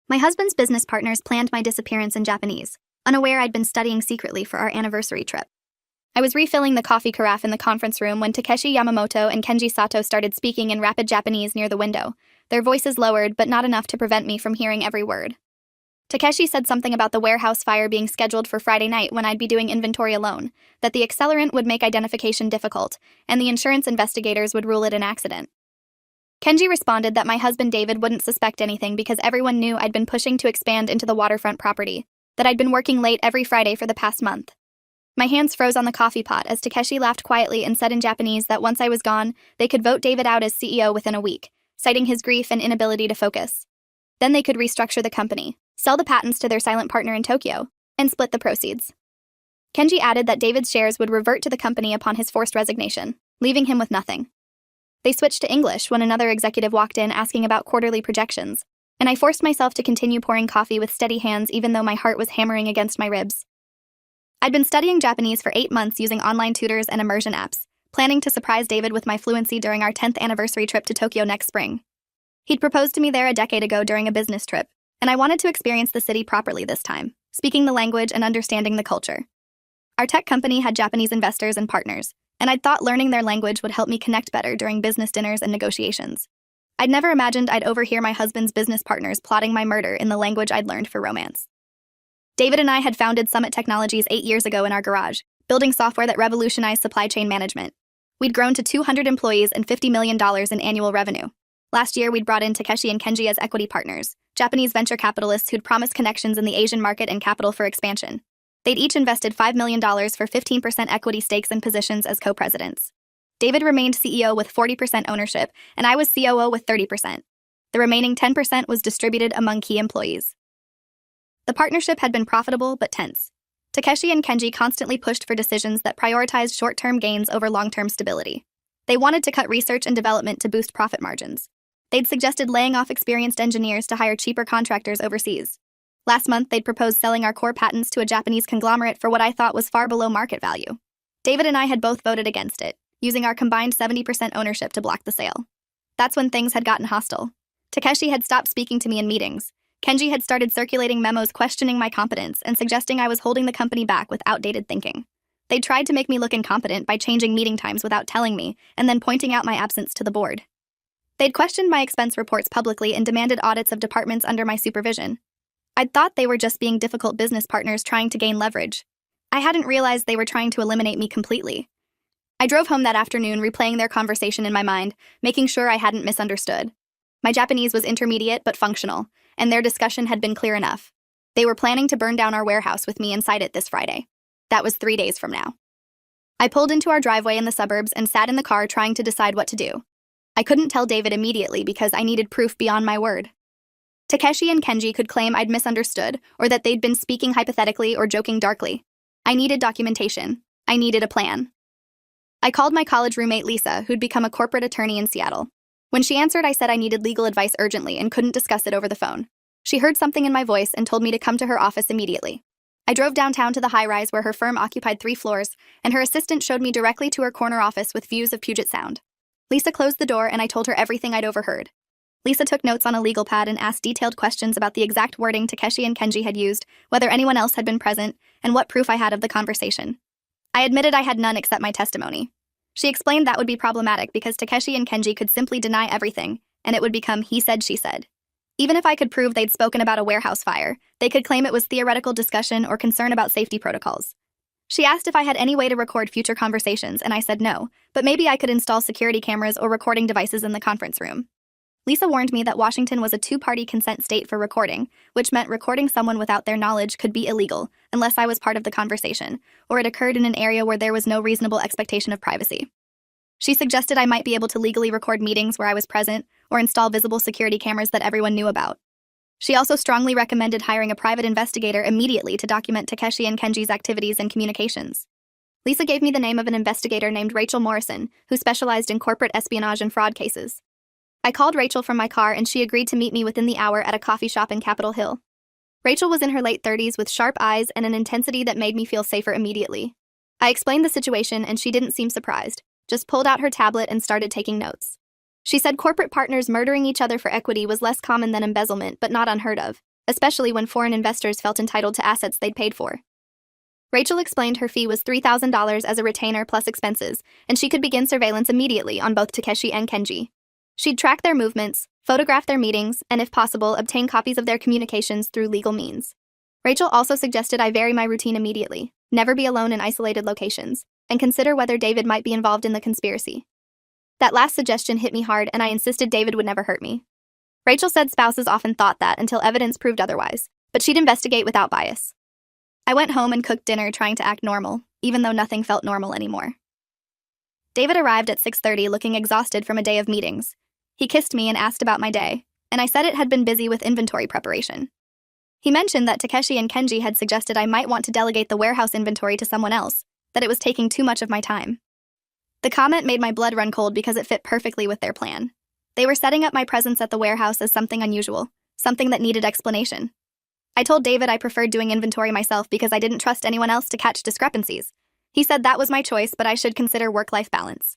My husband's business partners planned my disappearance in Japanese, unaware I'd been studying secretly for our anniversary trip. I was refilling the coffee carafe in the conference room when Takeshi Yamamoto and Kenji Sato started speaking in rapid Japanese near the window, their voices lowered but not enough to prevent me from hearing every word. Takeshi said something about the warehouse fire being scheduled for Friday night when I'd be doing inventory alone, that the accelerant would make identification difficult, and the insurance investigators would rule it an accident. Kenji responded that my husband David wouldn't suspect anything because everyone knew I'd been pushing to expand into the waterfront property, that I'd been working late every Friday for the past month. My hands froze on the coffee pot as Takeshi laughed quietly and said in Japanese that once I was gone, they could vote David out as CEO within a week, citing his grief and inability to focus. Then they could restructure the company, sell the patents to their silent partner in Tokyo, and split the proceeds. Kenji added that David's shares would revert to the company upon his forced resignation, leaving him with nothing. They switched to English when another executive walked in asking about quarterly projections, and I forced myself to continue pouring coffee with steady hands even though my heart was hammering against my ribs. I'd been studying Japanese for 8 months using online tutors and immersion apps, planning to surprise David with my fluency during our 10th anniversary trip to Tokyo next spring. He'd proposed to me there a decade ago during a business trip, and I wanted to experience the city properly this time, speaking the language and understanding the culture. Our tech company had Japanese investors and partners, and I'd thought learning their language would help me connect better during business dinners and negotiations. I'd never imagined I'd overhear my husband's business partners plotting my murder in the language I'd learned for romance. David and I had founded Summit Technologies 8 years ago in our garage, building software that revolutionized supply chain management. We'd grown to 200 employees and $50 million in annual revenue. Last year, we'd brought in Takeshi and Kenji as equity partners, Japanese venture capitalists who'd promised connections in the Asian market and capital for expansion. They'd each invested $5 million for 15% equity stakes and positions as co-presidents. David remained CEO with 40% ownership, and I was COO with 30%. The remaining 10% was distributed among key employees. The partnership had been profitable but tense. Takeshi and Kenji constantly pushed for decisions that prioritized short-term gains over long-term stability. They wanted to cut research and development to boost profit margins. They'd suggested laying off experienced engineers to hire cheaper contractors overseas. Last month, they'd proposed selling our core patents to a Japanese conglomerate for what I thought was far below market value. David and I had both voted against it, using our combined 70% ownership to block the sale. That's when things had gotten hostile. Takeshi had stopped speaking to me in meetings. Kenji had started circulating memos questioning my competence and suggesting I was holding the company back with outdated thinking. They tried to make me look incompetent by changing meeting times without telling me, and then pointing out my absence to the board. They'd questioned my expense reports publicly and demanded audits of departments under my supervision. I'd thought they were just being difficult business partners trying to gain leverage. I hadn't realized they were trying to eliminate me completely. I drove home that afternoon replaying their conversation in my mind, making sure I hadn't misunderstood. My Japanese was intermediate but functional, and their discussion had been clear enough. They were planning to burn down our warehouse with me inside it this Friday. That was 3 days from now. I pulled into our driveway in the suburbs and sat in the car trying to decide what to do. I couldn't tell David immediately because I needed proof beyond my word. Takeshi and Kenji could claim I'd misunderstood or that they'd been speaking hypothetically or joking darkly. I needed documentation. I needed a plan. I called my college roommate Lisa, who'd become a corporate attorney in Seattle. When she answered, I said I needed legal advice urgently and couldn't discuss it over the phone. She heard something in my voice and told me to come to her office immediately. I drove downtown to the high-rise where her firm occupied 3 floors, and her assistant showed me directly to her corner office with views of Puget Sound. Lisa closed the door and I told her everything I'd overheard. Lisa took notes on a legal pad and asked detailed questions about the exact wording Takeshi and Kenji had used, whether anyone else had been present, and what proof I had of the conversation. I admitted I had none except my testimony. She explained that would be problematic because Takeshi and Kenji could simply deny everything, and it would become he said, she said. Even if I could prove they'd spoken about a warehouse fire, they could claim it was theoretical discussion or concern about safety protocols. She asked if I had any way to record future conversations, and I said no, but maybe I could install security cameras or recording devices in the conference room. Lisa warned me that Washington was a 2-party consent state for recording, which meant recording someone without their knowledge could be illegal, unless I was part of the conversation, or it occurred in an area where there was no reasonable expectation of privacy. She suggested I might be able to legally record meetings where I was present, or install visible security cameras that everyone knew about. She also strongly recommended hiring a private investigator immediately to document Takeshi and Kenji's activities and communications. Lisa gave me the name of an investigator named Rachel Morrison, who specialized in corporate espionage and fraud cases. I called Rachel from my car and she agreed to meet me within the hour at a coffee shop in Capitol Hill. Rachel was in her late 30s with sharp eyes and an intensity that made me feel safer immediately. I explained the situation and she didn't seem surprised, just pulled out her tablet and started taking notes. She said corporate partners murdering each other for equity was less common than embezzlement but not unheard of, especially when foreign investors felt entitled to assets they'd paid for. Rachel explained her fee was $3,000 as a retainer plus expenses, and she could begin surveillance immediately on both Takeshi and Kenji. She'd track their movements, photograph their meetings, and if possible, obtain copies of their communications through legal means. Rachel also suggested I vary my routine immediately, never be alone in isolated locations, and consider whether David might be involved in the conspiracy. That last suggestion hit me hard, and I insisted David would never hurt me. Rachel said spouses often thought that until evidence proved otherwise, but she'd investigate without bias. I went home and cooked dinner trying to act normal, even though nothing felt normal anymore. David arrived at 6:30 looking exhausted from a day of meetings. He kissed me and asked about my day, and I said it had been busy with inventory preparation. He mentioned that Takeshi and Kenji had suggested I might want to delegate the warehouse inventory to someone else, that it was taking too much of my time. The comment made my blood run cold because it fit perfectly with their plan. They were setting up my presence at the warehouse as something unusual, something that needed explanation. I told David I preferred doing inventory myself because I didn't trust anyone else to catch discrepancies. He said that was my choice, but I should consider work-life balance.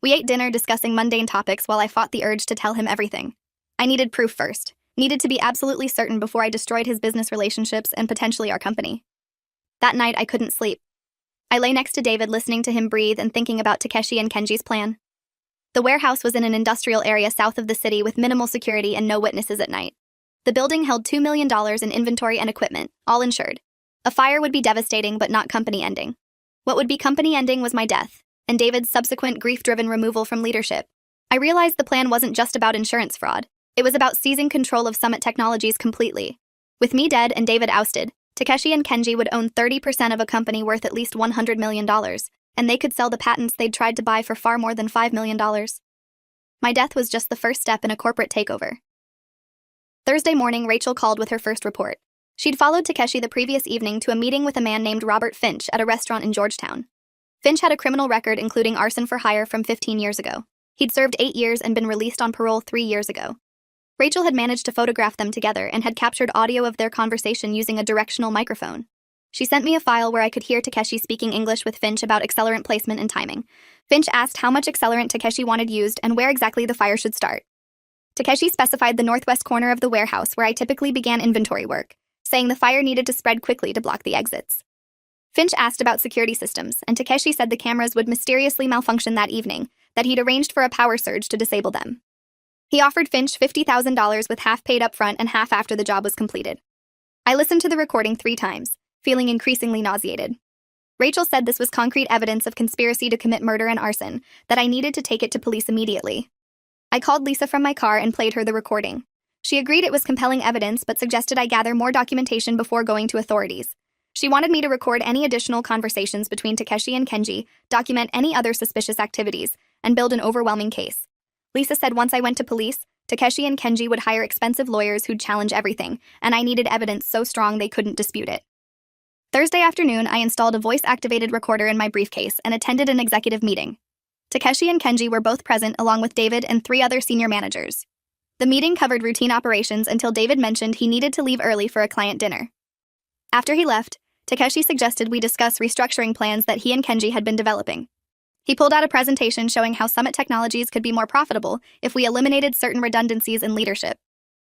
We ate dinner discussing mundane topics while I fought the urge to tell him everything. I needed proof first, needed to be absolutely certain before I destroyed his business relationships and potentially our company. That night, I couldn't sleep. I lay next to David listening to him breathe and thinking about Takeshi and Kenji's plan. The warehouse was in an industrial area south of the city with minimal security and no witnesses at night. The building held $2 million in inventory and equipment, all insured. A fire would be devastating but not company ending. What would be company ending was my death, and David's subsequent grief-driven removal from leadership. I realized the plan wasn't just about insurance fraud. It was about seizing control of Summit Technologies completely. With me dead and David ousted, Takeshi and Kenji would own 30% of a company worth at least $100 million, and they could sell the patents they'd tried to buy for far more than $5 million. My death was just the first step in a corporate takeover. Thursday morning, Rachel called with her first report. She'd followed Takeshi the previous evening to a meeting with a man named Robert Finch at a restaurant in Georgetown. Finch had a criminal record including arson for hire from 15 years ago. He'd served 8 years and been released on parole 3 years ago. Rachel had managed to photograph them together and had captured audio of their conversation using a directional microphone. She sent me a file where I could hear Takeshi speaking English with Finch about accelerant placement and timing. Finch asked how much accelerant Takeshi wanted used and where exactly the fire should start. Takeshi specified the northwest corner of the warehouse where I typically began inventory work, saying the fire needed to spread quickly to block the exits. Finch asked about security systems, and Takeshi said the cameras would mysteriously malfunction that evening, that he'd arranged for a power surge to disable them. He offered Finch $50,000 with half paid up front and half after the job was completed. I listened to the recording 3 times, feeling increasingly nauseated. Rachel said this was concrete evidence of conspiracy to commit murder and arson, that I needed to take it to police immediately. I called Lisa from my car and played her the recording. She agreed it was compelling evidence but suggested I gather more documentation before going to authorities. She wanted me to record any additional conversations between Takeshi and Kenji, document any other suspicious activities, and build an overwhelming case. Lisa said once I went to police, Takeshi and Kenji would hire expensive lawyers who'd challenge everything, and I needed evidence so strong they couldn't dispute it. Thursday afternoon, I installed a voice-activated recorder in my briefcase and attended an executive meeting. Takeshi and Kenji were both present along with David and 3 other senior managers. The meeting covered routine operations until David mentioned he needed to leave early for a client dinner. After he left, Takeshi suggested we discuss restructuring plans that he and Kenji had been developing. He pulled out a presentation showing how Summit Technologies could be more profitable if we eliminated certain redundancies in leadership.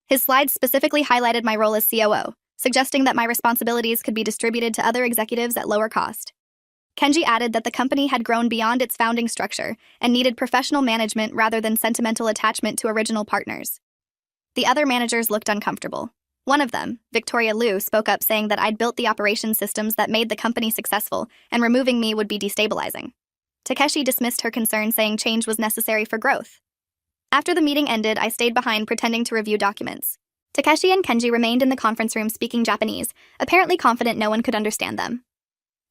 His slides specifically highlighted my role as COO, suggesting that my responsibilities could be distributed to other executives at lower cost. Kenji added that the company had grown beyond its founding structure and needed professional management rather than sentimental attachment to original partners. The other managers looked uncomfortable. One of them, Victoria Liu, spoke up saying that I'd built the operations systems that made the company successful and removing me would be destabilizing. Takeshi dismissed her concern, saying change was necessary for growth. After the meeting ended, I stayed behind pretending to review documents. Takeshi and Kenji remained in the conference room speaking Japanese, apparently confident no one could understand them.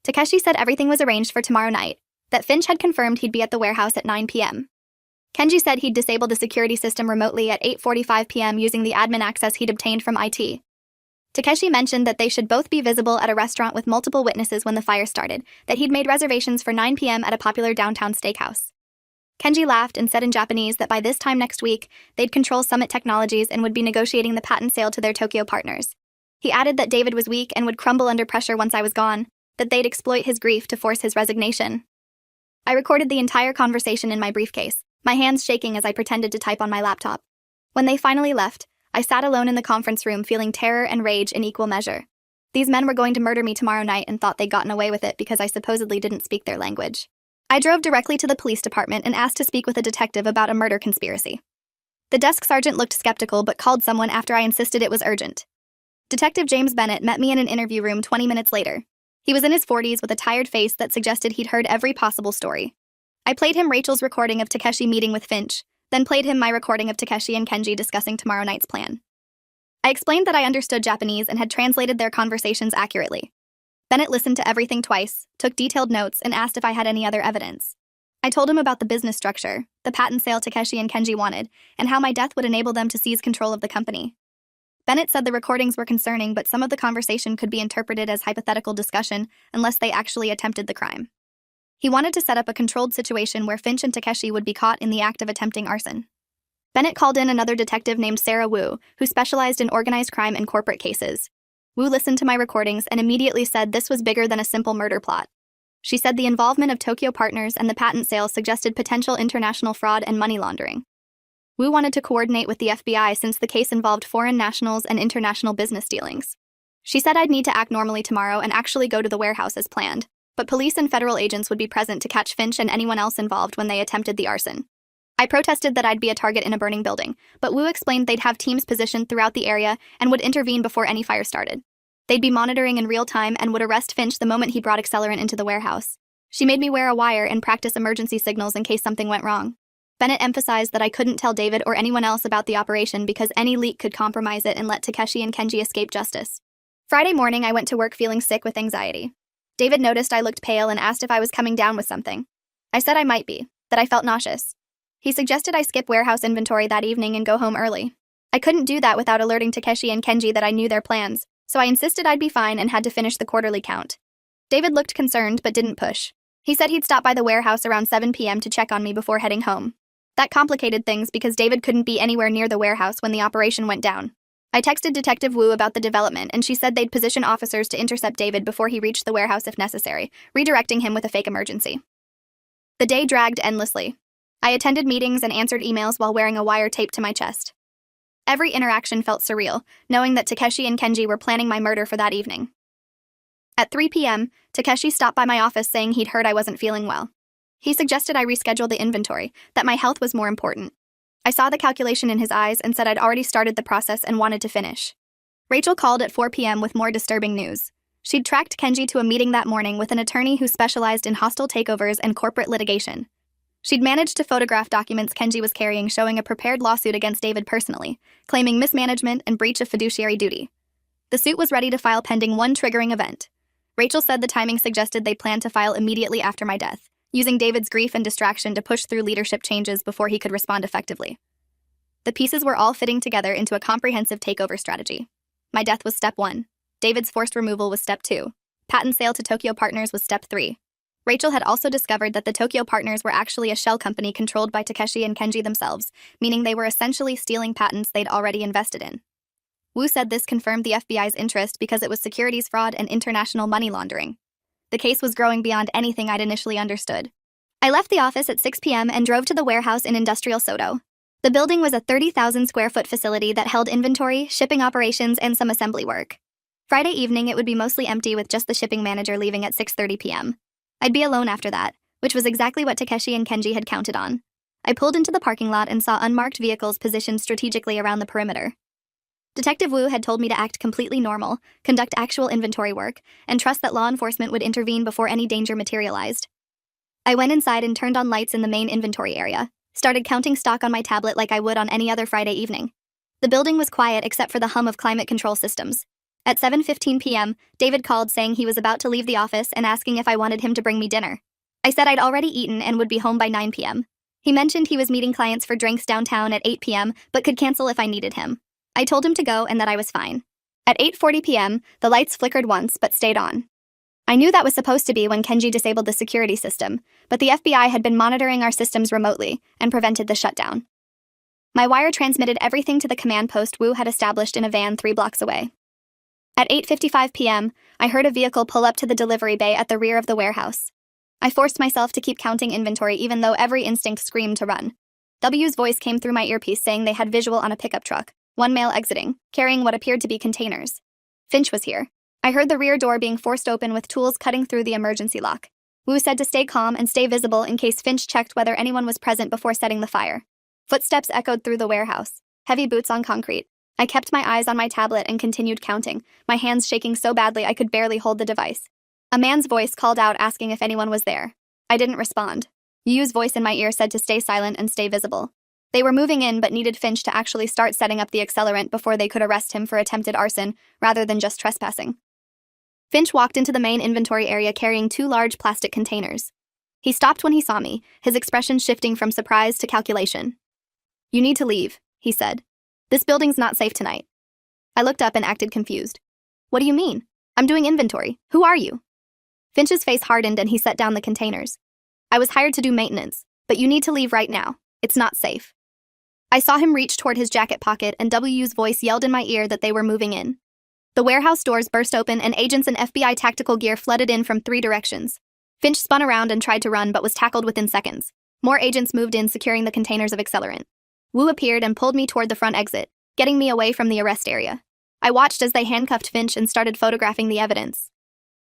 Takeshi said everything was arranged for tomorrow night, that Finch had confirmed he'd be at the warehouse at 9 p.m. Kenji said he'd disabled the security system remotely at 8:45 p.m. using the admin access he'd obtained from IT. Takeshi mentioned that they should both be visible at a restaurant with multiple witnesses when the fire started, that he'd made reservations for 9 p.m. at a popular downtown steakhouse. Kenji laughed and said in Japanese that by this time next week, they'd control Summit Technologies and would be negotiating the patent sale to their Tokyo partners. He added that David was weak and would crumble under pressure once I was gone, that they'd exploit his grief to force his resignation. I recorded the entire conversation in my briefcase, my hands shaking as I pretended to type on my laptop. When they finally left, I sat alone in the conference room feeling terror and rage in equal measure. These men were going to murder me tomorrow night and thought they'd gotten away with it because I supposedly didn't speak their language. I drove directly to the police department and asked to speak with a detective about a murder conspiracy. The desk sergeant looked skeptical but called someone after I insisted it was urgent. Detective James Bennett met me in an interview room 20 minutes later. He was in his 40s with a tired face that suggested he'd heard every possible story. I played him Rachel's recording of Takeshi meeting with Finch, then played him my recording of Takeshi and Kenji discussing tomorrow night's plan. I explained that I understood Japanese and had translated their conversations accurately. Bennett listened to everything twice, took detailed notes, and asked if I had any other evidence. I told him about the business structure, the patent sale Takeshi and Kenji wanted, and how my death would enable them to seize control of the company. Bennett said the recordings were concerning, but some of the conversation could be interpreted as hypothetical discussion unless they actually attempted the crime. He wanted to set up a controlled situation where Finch and Takeshi would be caught in the act of attempting arson. Bennett called in another detective named Sarah Wu, who specialized in organized crime and corporate cases. Wu listened to my recordings and immediately said this was bigger than a simple murder plot. She said the involvement of Tokyo partners and the patent sale suggested potential international fraud and money laundering. Wu wanted to coordinate with the FBI since the case involved foreign nationals and international business dealings. She said I'd need to act normally tomorrow and actually go to the warehouse as planned, but police and federal agents would be present to catch Finch and anyone else involved when they attempted the arson. I protested that I'd be a target in a burning building, but Wu explained they'd have teams positioned throughout the area and would intervene before any fire started. They'd be monitoring in real time and would arrest Finch the moment he brought accelerant into the warehouse. She made me wear a wire and practice emergency signals in case something went wrong. Bennett emphasized that I couldn't tell David or anyone else about the operation because any leak could compromise it and let Takeshi and Kenji escape justice. Friday morning, I went to work feeling sick with anxiety. David noticed I looked pale and asked if I was coming down with something. I said I might be, that I felt nauseous. He suggested I skip warehouse inventory that evening and go home early. I couldn't do that without alerting Takeshi and Kenji that I knew their plans, so I insisted I'd be fine and had to finish the quarterly count. David looked concerned but didn't push. He said he'd stop by the warehouse around 7 p.m. to check on me before heading home. That complicated things because David couldn't be anywhere near the warehouse when the operation went down. I texted Detective Wu about the development, and she said they'd position officers to intercept David before he reached the warehouse if necessary, redirecting him with a fake emergency. The day dragged endlessly. I attended meetings and answered emails while wearing a wire taped to my chest. Every interaction felt surreal, knowing that Takeshi and Kenji were planning my murder for that evening. At 3 p.m., Takeshi stopped by my office saying he'd heard I wasn't feeling well. He suggested I reschedule the inventory, that my health was more important. I saw the calculation in his eyes and said I'd already started the process and wanted to finish. Rachel called at 4 p.m. with more disturbing news. She'd tracked Kenji to a meeting that morning with an attorney who specialized in hostile takeovers and corporate litigation. She'd managed to photograph documents Kenji was carrying showing a prepared lawsuit against David personally, claiming mismanagement and breach of fiduciary duty. The suit was ready to file pending one triggering event. Rachel said the timing suggested they planned to file immediately after my death, using David's grief and distraction to push through leadership changes before he could respond effectively. The pieces were all fitting together into a comprehensive takeover strategy. My death was step 1. David's forced removal was step 2. Patent sale to Tokyo partners was step 3. Rachel had also discovered that the Tokyo partners were actually a shell company controlled by Takeshi and Kenji themselves, meaning they were essentially stealing patents they'd already invested in. Wu said this confirmed the FBI's interest because it was securities fraud and international money laundering. The case was growing beyond anything I'd initially understood. I left the office at 6 p.m. and drove to the warehouse in Industrial Soto. The building was a 30,000 square foot facility that held inventory, shipping operations, and some assembly work. Friday evening, it would be mostly empty with just the shipping manager leaving at 6:30 p.m. I'd be alone after that, which was exactly what Takeshi and Kenji had counted on. I pulled into the parking lot and saw unmarked vehicles positioned strategically around the perimeter. Detective Wu had told me to act completely normal, conduct actual inventory work, and trust that law enforcement would intervene before any danger materialized. I went inside and turned on lights in the main inventory area, started counting stock on my tablet like I would on any other Friday evening. The building was quiet except for the hum of climate control systems. At 7:15 p.m., David called saying he was about to leave the office and asking if I wanted him to bring me dinner. I said I'd already eaten and would be home by 9 p.m. He mentioned he was meeting clients for drinks downtown at 8 p.m., but could cancel if I needed him. I told him to go and that I was fine. At 8:40 p.m., the lights flickered once but stayed on. I knew that was supposed to be when Kenji disabled the security system, but the FBI had been monitoring our systems remotely and prevented the shutdown. My wire transmitted everything to the command post Wu had established in a van 3 blocks away. At 8:55 p.m., I heard a vehicle pull up to the delivery bay at the rear of the warehouse. I forced myself to keep counting inventory even though every instinct screamed to run. W's voice came through my earpiece saying they had visual on a pickup truck, one male exiting, carrying what appeared to be containers. Finch was here. I heard the rear door being forced open with tools cutting through the emergency lock. Wu said to stay calm and stay visible in case Finch checked whether anyone was present before setting the fire. Footsteps echoed through the warehouse, heavy boots on concrete. I kept my eyes on my tablet and continued counting, my hands shaking so badly I could barely hold the device. A man's voice called out asking if anyone was there. I didn't respond. Yu's voice in my ear said to stay silent and stay visible. They were moving in but needed Finch to actually start setting up the accelerant before they could arrest him for attempted arson, rather than just trespassing. Finch walked into the main inventory area carrying 2 large plastic containers. He stopped when he saw me, his expression shifting from surprise to calculation. "You need to leave," he said. "This building's not safe tonight." I looked up and acted confused. "What do you mean? I'm doing inventory. Who are you?" Finch's face hardened and he set down the containers. "I was hired to do maintenance, but you need to leave right now. It's not safe." I saw him reach toward his jacket pocket and W's voice yelled in my ear that they were moving in. The warehouse doors burst open and agents in FBI tactical gear flooded in from 3 directions. Finch spun around and tried to run but was tackled within seconds. More agents moved in securing the containers of accelerant. Wu appeared and pulled me toward the front exit, getting me away from the arrest area. I watched as they handcuffed Finch and started photographing the evidence.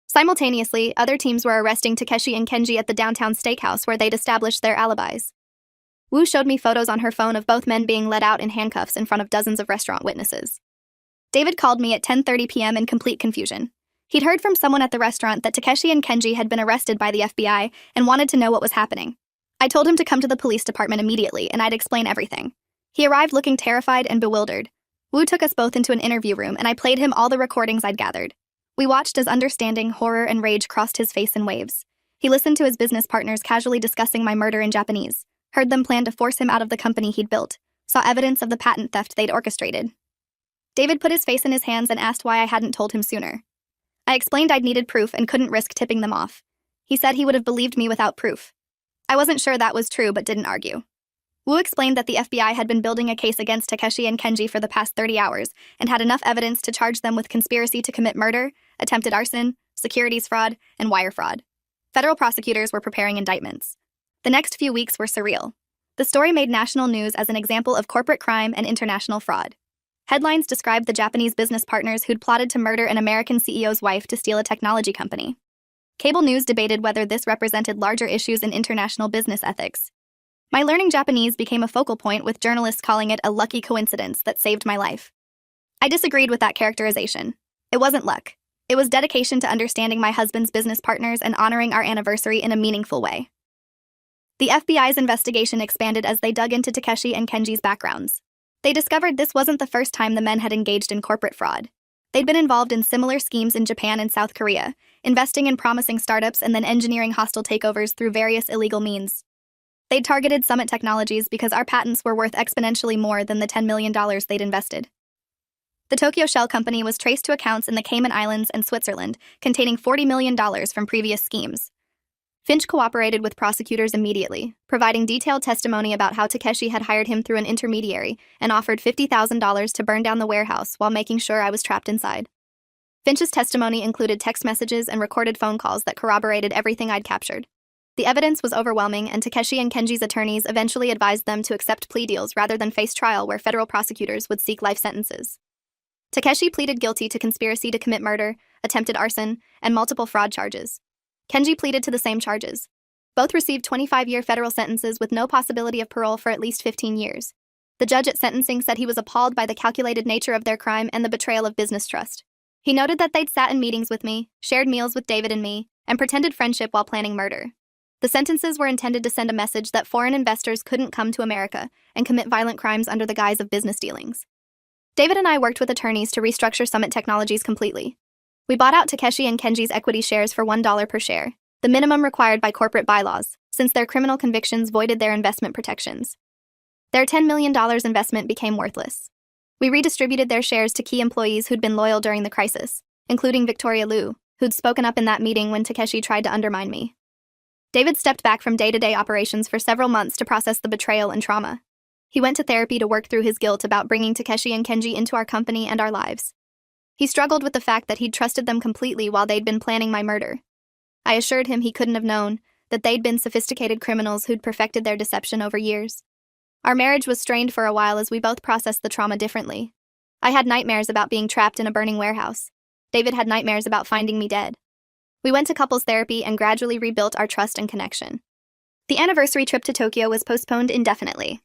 Simultaneously, other teams were arresting Takeshi and Kenji at the downtown steakhouse where they'd established their alibis. Wu showed me photos on her phone of both men being led out in handcuffs in front of dozens of restaurant witnesses. David called me at 10:30 p.m. in complete confusion. He'd heard from someone at the restaurant that Takeshi and Kenji had been arrested by the FBI and wanted to know what was happening. I told him to come to the police department immediately and I'd explain everything. He arrived looking terrified and bewildered. Wu took us both into an interview room and I played him all the recordings I'd gathered. We watched as understanding, horror, and rage crossed his face in waves. He listened to his business partners casually discussing my murder in Japanese, heard them plan to force him out of the company he'd built, saw evidence of the patent theft they'd orchestrated. David put his face in his hands and asked why I hadn't told him sooner. I explained I'd needed proof and couldn't risk tipping them off. He said he would have believed me without proof. I wasn't sure that was true but didn't argue. Wu explained that the FBI had been building a case against Takeshi and Kenji for the past 30 hours and had enough evidence to charge them with conspiracy to commit murder, attempted arson, securities fraud, and wire fraud. Federal prosecutors were preparing indictments. The next few weeks were surreal. The story made national news as an example of corporate crime and international fraud. Headlines described the Japanese business partners who'd plotted to murder an American CEO's wife to steal a technology company. Cable news debated whether this represented larger issues in international business ethics. My learning Japanese became a focal point, with journalists calling it a lucky coincidence that saved my life. I disagreed with that characterization. It wasn't luck. It was dedication to understanding my husband's business partners and honoring our anniversary in a meaningful way. The FBI's investigation expanded as they dug into Takeshi and Kenji's backgrounds. They discovered this wasn't the first time the men had engaged in corporate fraud. They'd been involved in similar schemes in Japan and South Korea, investing in promising startups and then engineering hostile takeovers through various illegal means. They'd targeted Summit Technologies because our patents were worth exponentially more than the $10 million they'd invested. The Tokyo Shell Company was traced to accounts in the Cayman Islands and Switzerland, containing $40 million from previous schemes. Finch cooperated with prosecutors immediately, providing detailed testimony about how Takeshi had hired him through an intermediary and offered $50,000 to burn down the warehouse while making sure I was trapped inside. Finch's testimony included text messages and recorded phone calls that corroborated everything I'd captured. The evidence was overwhelming, and Takeshi and Kenji's attorneys eventually advised them to accept plea deals rather than face trial where federal prosecutors would seek life sentences. Takeshi pleaded guilty to conspiracy to commit murder, attempted arson, and multiple fraud charges. Kenji pleaded to the same charges. Both received 25-year federal sentences with no possibility of parole for at least 15 years. The judge at sentencing said he was appalled by the calculated nature of their crime and the betrayal of business trust. He noted that they'd sat in meetings with me, shared meals with David and me, and pretended friendship while planning murder. The sentences were intended to send a message that foreign investors couldn't come to America and commit violent crimes under the guise of business dealings. David and I worked with attorneys to restructure Summit Technologies completely. We bought out Takeshi and Kenji's equity shares for $1 per share, the minimum required by corporate bylaws, since their criminal convictions voided their investment protections. Their $10 million investment became worthless. We redistributed their shares to key employees who'd been loyal during the crisis, including Victoria Liu, who'd spoken up in that meeting when Takeshi tried to undermine me. David stepped back from day-to-day operations for several months to process the betrayal and trauma. He went to therapy to work through his guilt about bringing Takeshi and Kenji into our company and our lives. He struggled with the fact that he'd trusted them completely while they'd been planning my murder. I assured him he couldn't have known that they'd been sophisticated criminals who'd perfected their deception over years. Our marriage was strained for a while as we both processed the trauma differently. I had nightmares about being trapped in a burning warehouse. David had nightmares about finding me dead. We went to couples therapy and gradually rebuilt our trust and connection. The anniversary trip to Tokyo was postponed indefinitely.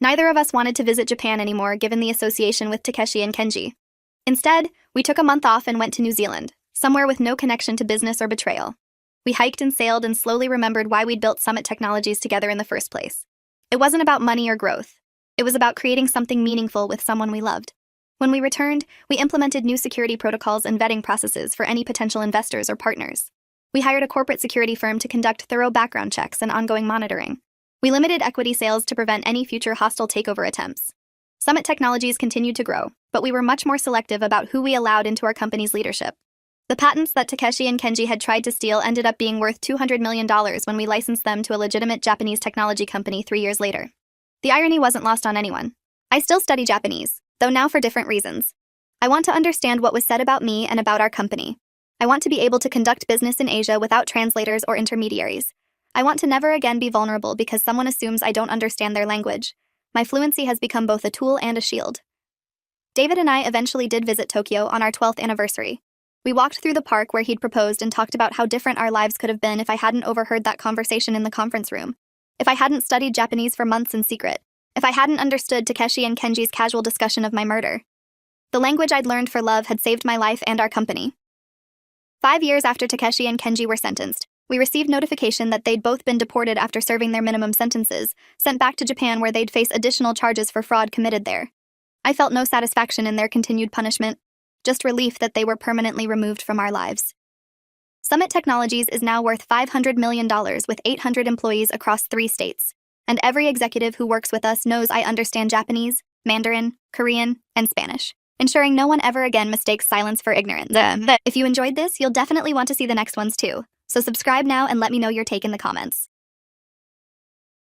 Neither of us wanted to visit Japan anymore given the association with Takeshi and Kenji. Instead, we took a month off and went to New Zealand, somewhere with no connection to business or betrayal. We hiked and sailed and slowly remembered why we'd built Summit Technologies together in the first place. It wasn't about money or growth. It was about creating something meaningful with someone we loved. When we returned, we implemented new security protocols and vetting processes for any potential investors or partners. We hired a corporate security firm to conduct thorough background checks and ongoing monitoring. We limited equity sales to prevent any future hostile takeover attempts. Summit Technologies continued to grow, but we were much more selective about who we allowed into our company's leadership. The patents that Takeshi and Kenji had tried to steal ended up being worth $200 million when we licensed them to a legitimate Japanese technology company 3 years later. The irony wasn't lost on anyone. I still study Japanese, though now for different reasons. I want to understand what was said about me and about our company. I want to be able to conduct business in Asia without translators or intermediaries. I want to never again be vulnerable because someone assumes I don't understand their language. My fluency has become both a tool and a shield. David and I eventually did visit Tokyo on our 12th anniversary. We walked through the park where he'd proposed and talked about how different our lives could have been if I hadn't overheard that conversation in the conference room. If I hadn't studied Japanese for months in secret. If I hadn't understood Takeshi and Kenji's casual discussion of my murder. The language I'd learned for love had saved my life and our company. 5 years after Takeshi and Kenji were sentenced, we received notification that they'd both been deported after serving their minimum sentences, sent back to Japan where they'd face additional charges for fraud committed there. I felt no satisfaction in their continued punishment, just relief that they were permanently removed from our lives. Summit Technologies is now worth $500 million with 800 employees across 3 states, and every executive who works with us knows I understand Japanese, Mandarin, Korean, and Spanish, ensuring no one ever again mistakes silence for ignorance. If you enjoyed this, you'll definitely want to see the next ones too. So subscribe now and let me know your take in the comments.